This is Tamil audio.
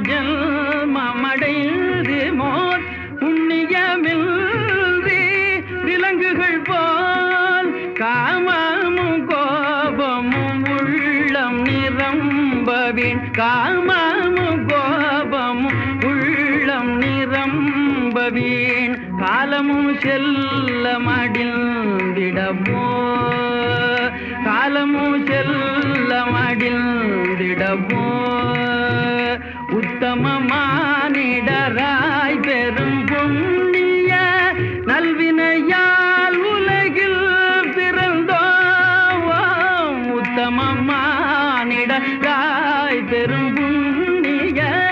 ஜன்மமடைந்து மோர் புண்ணியமில்தி விலங்குகள் போல் காமமும் கோபமும் உள்ளம் நிரம்பவேன் காமமும் கோபமும் உள்ளம் நிரம்பவேன் காலமும் செல்ல மடில்